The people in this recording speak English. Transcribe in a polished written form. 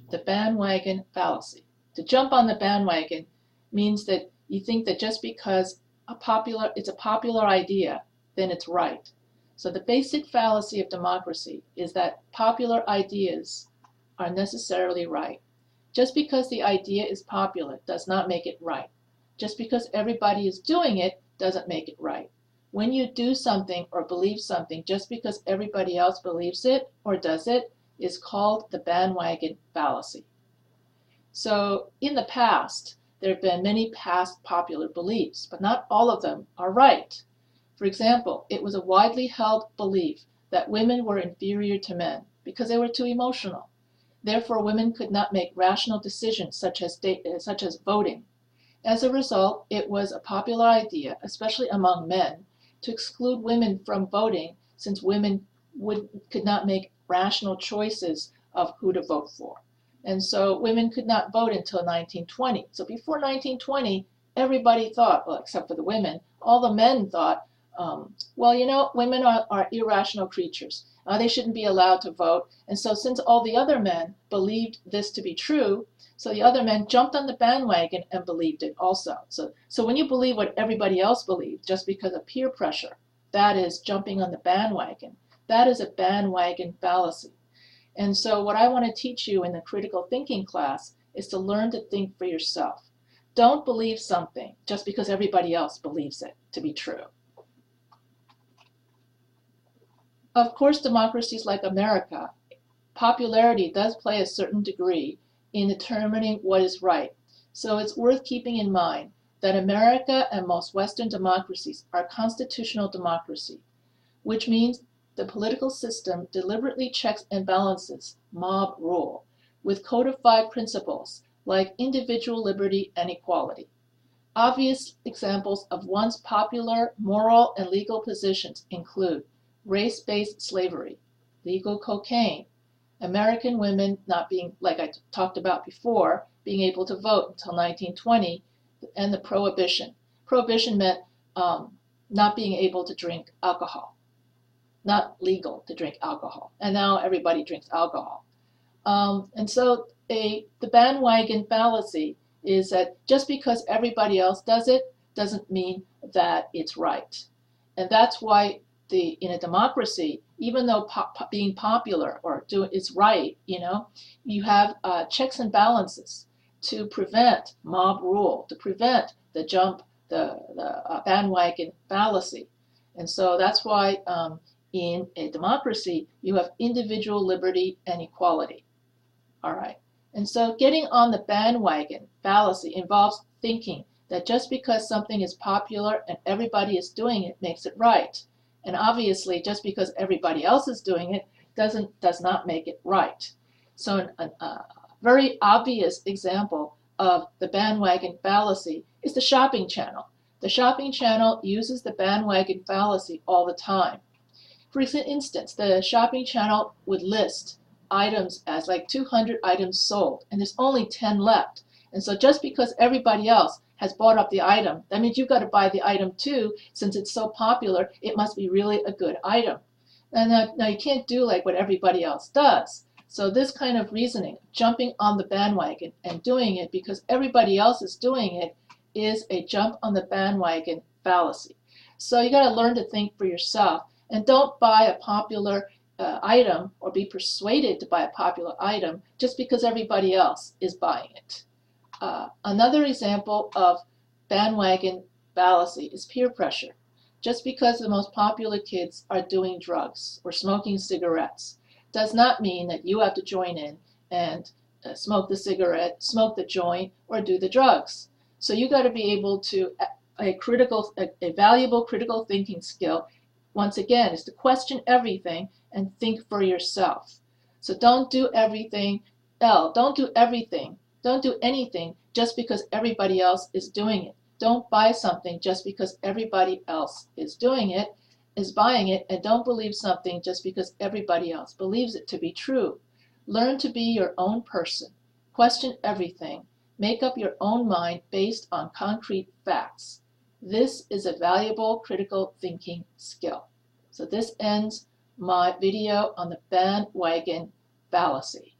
The bandwagon fallacy. To jump on the bandwagon means that you think that just because it's a popular idea, then it's right. So the basic fallacy of democracy is that popular ideas are necessarily right. Just because the idea is popular does not make it right. Just because everybody is doing it doesn't make it right. When you do something or believe something just because everybody else believes it or does it is called the bandwagon fallacy. So in the past, there have been many past popular beliefs, but not all of them are right. For example, it was a widely held belief that women were inferior to men because they were too emotional. Therefore, women could not make rational decisions such as voting. As a result, it was a popular idea, especially among men, to exclude women from voting since women could not make rational choices of who to vote for. And so women could not vote until 1920. So before 1920, everybody thought, well, except for the women, all the men thought, well, you know, women are irrational creatures. They shouldn't be allowed to vote. And so since all the other men believed this to be true, so the other men jumped on the bandwagon and believed it also. So when you believe what everybody else believed just because of peer pressure, that is jumping on the bandwagon. That is a bandwagon fallacy. And so what I want to teach you in the critical thinking class is to learn to think for yourself. Don't believe something just because everybody else believes it to be true. Of course, democracies like America, popularity does play a certain degree in determining what is right. So it's worth keeping in mind that America and most Western democracies are constitutional democracy, which means the political system deliberately checks and balances mob rule with codified principles like individual liberty and equality. Obvious examples of once popular moral and legal positions include race-based slavery, legal cocaine, American women not being, like I talked about before, being able to vote until 1920, and the prohibition. Prohibition meant not being able to drink alcohol, not legal to drink alcohol. And now everybody drinks alcohol. And so the bandwagon fallacy is that just because everybody else does it doesn't mean that it's right. And that's why in a democracy, even though being popular or is right, you have checks and balances to prevent mob rule, to prevent the bandwagon fallacy. And so that's why in a democracy, you have individual liberty and equality. All right. And so getting on the bandwagon fallacy involves thinking that just because something is popular and everybody is doing it makes it right. And obviously, just because everybody else is doing it does not make it right. So a very obvious example of the bandwagon fallacy is the shopping channel. The shopping channel uses the bandwagon fallacy all the time. For instance, the shopping channel would list items as like 200 items sold, and there's only 10 left. And so just because everybody else has bought up the item, that means you've got to buy the item too. Since it's so popular, it must be really a good item. And now you can't do like what everybody else does. So this kind of reasoning, jumping on the bandwagon and doing it because everybody else is doing it, is a jump on the bandwagon fallacy. So you got to learn to think for yourself, and don't buy a popular item or be persuaded to buy a popular item just because everybody else is buying it. Another example of bandwagon fallacy is peer pressure. Just because the most popular kids are doing drugs or smoking cigarettes does not mean that you have to join in and smoke the cigarette, smoke the joint, or do the drugs. So you got to be able to, a valuable critical thinking skill, once again, is to question everything and think for yourself. So don't do everything, don't do anything just because everybody else is doing it. Don't buy something just because everybody else is buying it, and don't believe something just because everybody else believes it to be true. Learn to be your own person. Question everything. Make up your own mind based on concrete facts. This is a valuable critical thinking skill. So this ends my video on the bandwagon fallacy.